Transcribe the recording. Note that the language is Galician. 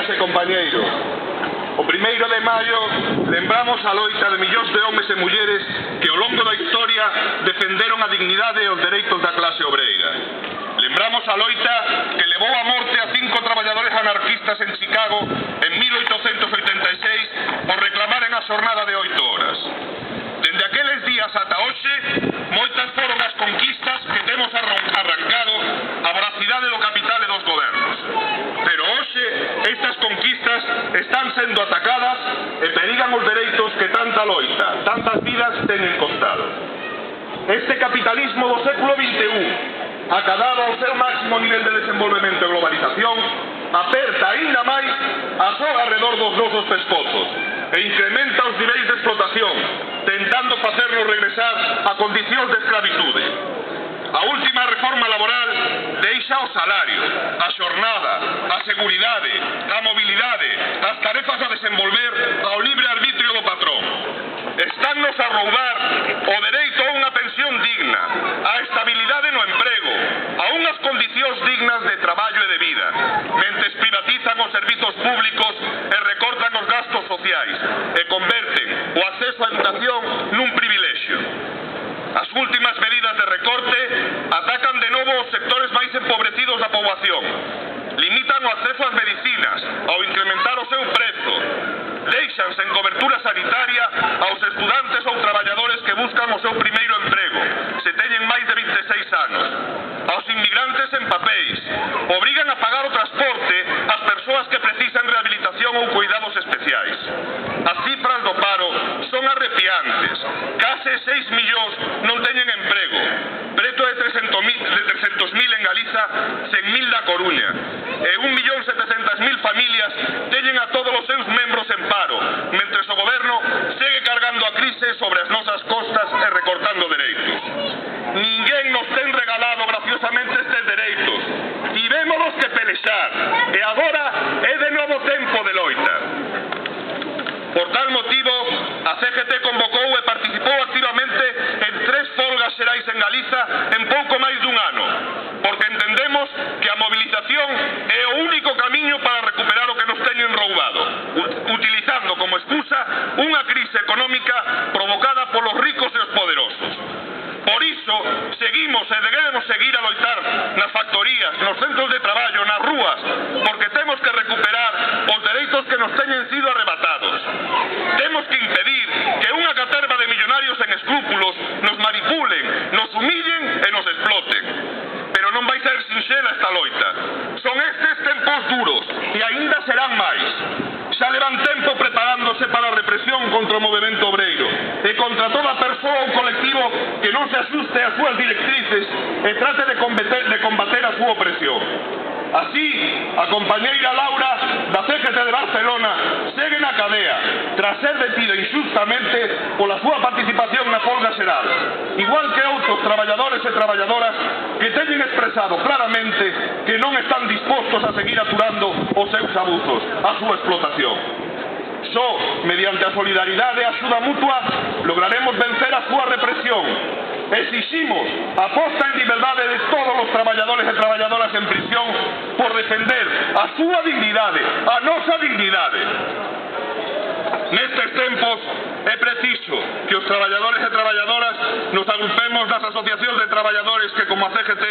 compañeiras e compañeiros, o 1º de maio lembramos a loita de millóns de homes e mulleres que ao longo da historia defenderon a dignidade e os dereitos da clase obreira. Lembramos a loita que levou a morte a 5 traballadores anarquistas en Chicago en 1886 por reclamaren a xornada de 8 horas. Dende aqueles días ata hoxe, moitas foron as conquistas que temos arrancado a voracidade do capital e dos gobernos. Pero hoxe, estas conquistas están sendo atacadas e perigan os dereitos que tanta loita, tantas vidas teñen costado. Este capitalismo do século XXI, acadado ao seu máximo nivel de desenvolvemento e globalización, aperta aínda máis a soga arredor dos nosos pescozos e incrementa os niveis de explotación, tentando facernos regresar a condicións de escravitude. A última reforma laboral deixa o salario, a xornada, a seguridade, a mobilidade, as tarefas a desenvolver ao libre arbitrio do patrón. Estánnos a roubar o dereito a unha pensión digna, a estabilidade no emprego, a unhas condicións dignas de traballo e de vida, mentes privatizan os servizos públicos e recortan os gastos sociais e converten o acceso á educación nun privilexio. As últimas medidas de recorte atacan de novo os sectores máis empobrecidos da poboación. Limitan o acceso ás medicinas ao incrementar o seu prezo. Deixan sen cobertura sanitaria aos estudantes ou traballadores que buscan o seu primeiro emprego, se teñen máis de 26 anos. Aos inmigrantes en papéis. Obrigan a pagar o transporte ás persoas que precisan rehabilitación ou cuidados especiais. As cifras do paro son arrepiantes. Case 6 millóns non teñen emprego. Preto de 300.000 en Galiza, 100.000 da Coruña. E 1.700.000 familias teñen a todos os seus membros en paro, mentres o goberno segue cargando a crise sobre as nosas costas e recortando dereitos. Ninguén nos ten regalado graciosamente estes dereitos. Tivémonos que pelexar, e agora é de novo tempo de loita. Por tal motivo, a CGT convocou e participou activamente en 3 folgas xerais en Galiza en pouco máis dun ano, porque entendemos que a movilización é o único camiño para recuperar o que nos teñen roubado, utilizando como excusa unha crise económica provocada polos ricos e os poderosos. Por iso, seguimos e debemos seguir a loitar nas factorías, nos centros de traballo, nas rúas, porque temos que recuperar os dereitos que nos teñen sido arrebatados. Temos que impedir que unha caterva de millonarios sen escrúpulos nos manipulen, nos humillen e nos exploten. Pero non vai ser sinxela esta loita. Son estes tempos duros e aínda serán máis. Xa levan tempo preparándose para a represión contra o movemento obreiro e contra toda persoa ou colectivo que non se asuste ás súas directrices e trate de combater a súa opresión. Así, a compañeira Laura da CGT de Barcelona segue na cadea tras ser detida injustamente pola súa participación na folga xeral, igual que outros traballadores e traballadoras que teñen expresado claramente que non están dispostos a seguir aturando os seus abusos, a súa explotación. Só mediante a solidaridade e a axuda mutua lograremos vencer a súa represión. Exiximos a posta en liberdade de todos os traballadores e traballadoras en prisión por defender a súa dignidade, a nosa dignidade. Nestes tempos é preciso que os traballadores e traballadoras nos agrupemos nas asociacións de traballadores que, como a CGT,